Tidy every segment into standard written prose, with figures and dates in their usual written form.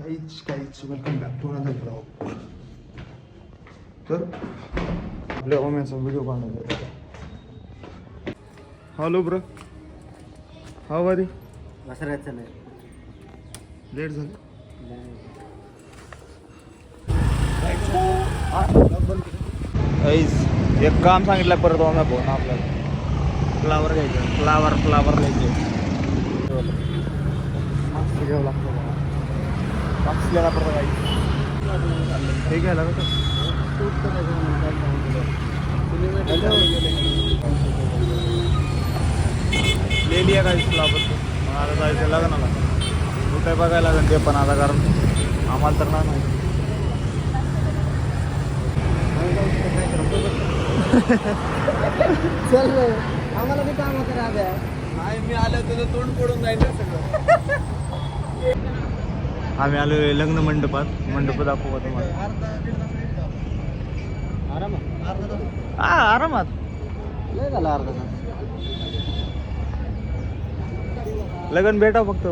काहीच welcome back to another blog. तर आपल्या ओम्याचा व्हिडिओ बनवला. Hello bro, how are you? बसरायचं नाही, लेट झालं. एक काम सांगितलं परत ओम्या फोन आपल्याला. फ्लावर घ्यायचं, फ्लावर घ्यायचं. मास्क घ्यावं लागतं, मास्क घ्यायला पडतं काही. हे घ्यायला का लिहिली आहे काही फ्लावर. मला जायचं लग्नाला, कुठे बघायला लागेल ते पण आता, कारण आम्हाला तर नाही माहिती. चल आम्हाला बी काम होतं राजा. नाही, मी आलो तुझं तोंड पडून जाईल सगळं. आम्ही आलो लग्न मंडपात दाखवू तुम्हाला. आरामात लय झालं अर्धा तास. लगन भेटा फक्त.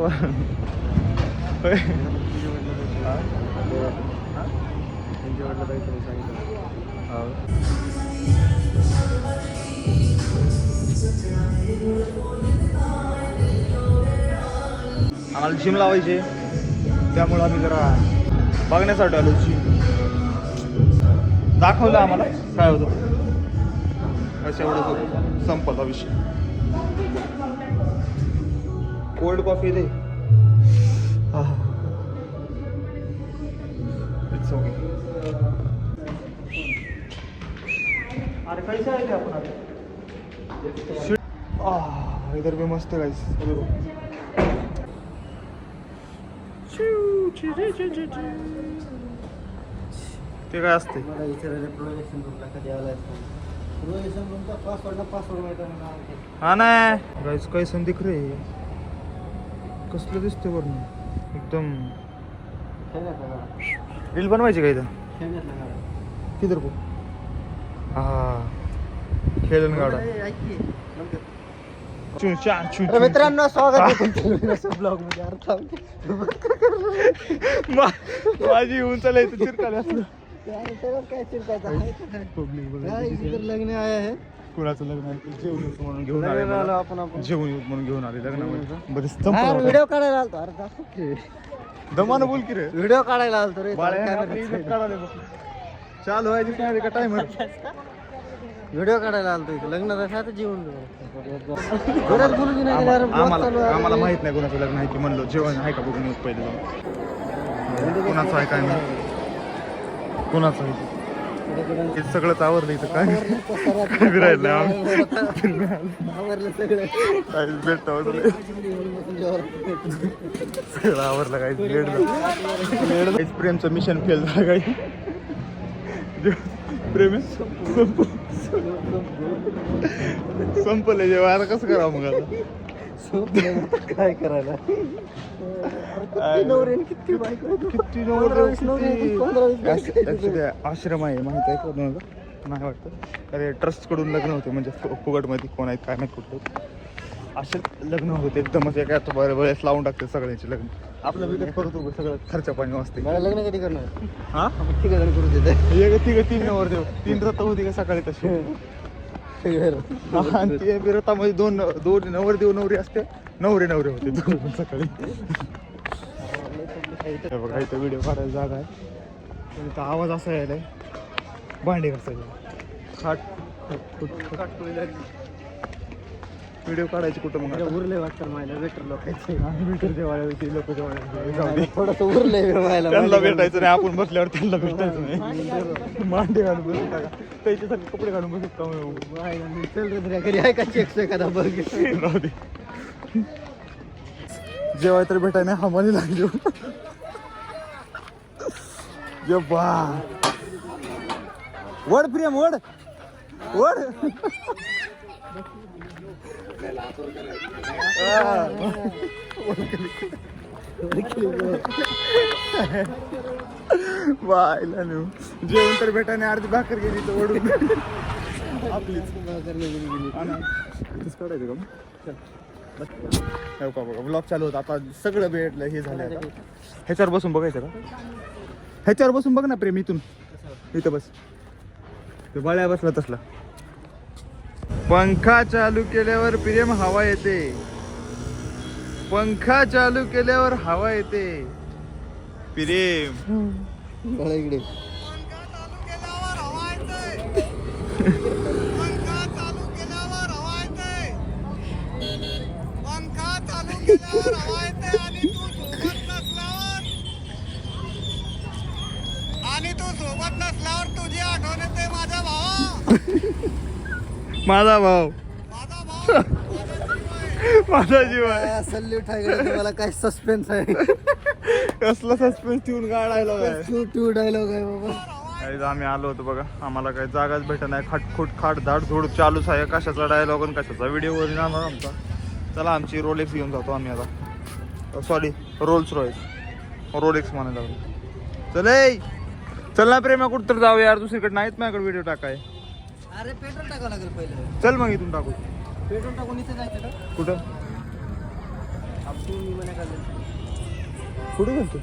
आम्हाला जिम लावायचे, त्यामुळे आम्ही जरा बघण्यासाठी आलो. जिम दाखवलं आम्हाला काय होतं. असं एवढं संपला विषय. Cold coffee they. It's okay. अरे कैसे आहे ते आपण आता. इधर भी मस्त गाइस. ते काय असते. मला विचारायला प्रोजेक्शन रूमला कधी आला प्रोजेक्शन रूमचा पासवर्ड माहिती आहे मला. हा ना गाइस, कैसन दिख रे. कसलं दिसते वरून एकदम. रील बनवायची का इथं. किधर को. हा खेळून गाडा. मित्रांनो, स्वागत आहे तुमच्या ब्लॉग मध्ये. माझी येऊन चालायचं चिरकाले असलं. काय चिरकायचं लग्न आहे. कुणाचं लग्न आहे. जेवण म्हणून घेऊन आले आपण जेवण म्हणून घेऊन आले लग्नामध्ये. बरेच व्हिडिओ काढायला आलतो. अरे दमानं बोल की रे. व्हिडिओ काढायला आलतो रे. चालू व्हायची काय का टाइम. व्हिडिओ काढायला आलतो इथं. लग्न आता जेवण घरात बोलू की नाही. आम्हाला माहित नाही कोणाचं लग्न आहे की म्हणलं जेवण आहे का बघून येऊ पहिले जाऊन. कोणाचं आहे काय नाही, कोणाचं आहे हे सगळंच आवरलं इथं. काय फिरायला सगळं आवरलं. काही लेट प्रेमचं मिशन फेल झालं. काही प्रेम संपलं जेव्हा. आता कसं करावं मग आता. काय करायला. आश्रम आहे माहित आहे का नाही वाटतं. अरे ट्रस्ट कडून लग्न होते, म्हणजे फुगटमध्ये कोण आहेत काय नाही कुठलं. असे लग्न होते एकदमच एका वेळेस लावून टाकते सगळ्यांचे लग्न. आपलं विकत करतो सगळं खर्च पाणी वाजते. लग्न कधी करणार. हा ठीक आहे करू देते. तीन नवर देऊ. 3 रथ होती का सकाळी तशी. आणि ते रथामध्ये दोन नवरदेव नवरी असते. नवरे होते दोन पण सकाळी. बघा इथं व्हिडिओ काढायला जागा आहे. इथं आवाज असा यायलाय. भांडे घासायचे खाट व्हिडिओ काढायचे कुठं मग. उरले वाटतं मला वेटर लोकांचे. वेटर जेवायला लोक जेवायला थोडंसं उरले त्यांना भेटायचं नाही. आपण बसल्यावर त्यांना भेटायचं नाही. मांडे घालून बसू टाका. त्याच्यासाठी कपडे घालून बसू का. चल रे घरी आहे का चेक एखादा बघ. राहू दे. जेवाय तर भेटाय नाही हमाली लागली. बा वड प्रियम वड. बायला नेऊ. जेवण तर भेटाने अर्धी भाकर गेली तर ओढून आपलीच काढायचं का. हो का बघा ब्लॉग चालू होता, आता सगळं भेटलं हे झालं आता. ह्याच्यावर बसून बघायचं का? ह्याच्यावर बसून बघ ना प्रेम, इथून इथं बस. ते बळ्या बसला तसला. पंखा चालू केल्यावर प्रेम हवा येते, पंखा चालू केल्यावर हवा येते प्रेम. बघा इकडे आणि तू सोबत नसल्यावर तुझी आठवण येते माझा भावा. माझा भाऊ, माझा भाऊ माझा जीव आहे. सल्यूट आहे तुम्हाला. काय सस्पेन्स आहे. कसला सस्पेन्स ठेवून काढायला टू डायलॉग आहे बाबा. आम्ही आलो होतो बघा, आम्हाला काही जागाच भेटत नाही. खटखुट खाट धाड धूड चालूच आहे. कशाचा डायलॉग आणि कशाचा व्हिडिओ वर येणार आमचा. चला आमची रोलेक्स घेऊन जातो आम्ही आता. सॉरी रोल्स रॉयस, रोलेक्स म्हणायला लागलो. चल ना प्रेमा, कुठं तर जाऊ यार, दुसरीकडे नाहीत माझ्याकडे व्हिडिओ टाकाय. अरे पेट्रोल टाकावं लागेल पहिले. चल मग इथून टाकू. पेट्रोल टाकून इथे जायचं का? कुठं आपण मी कुठं घालतो?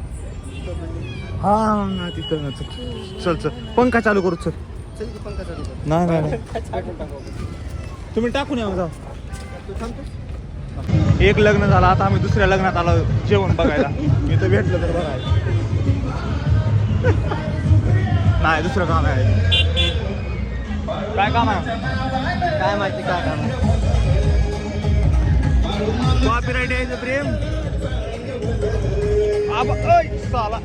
हा तिथं. चल चल पंखा चालू करू. चल चल की पंखा चालू कर. नाही नाही पेट्रोल टाकावं. तुम्ही टाकून या जा. तू थांबतोस? एक लग्न झालं, आता आम्ही दुसऱ्या लग्नात आलो जेवण बघायला. मी तर भेटलं तर बघायला. नाही दुसरं काम आहे. काय काम आहे? काय माहिती काय काम आहे. कॉपीराईट यायचं प्रेम. साला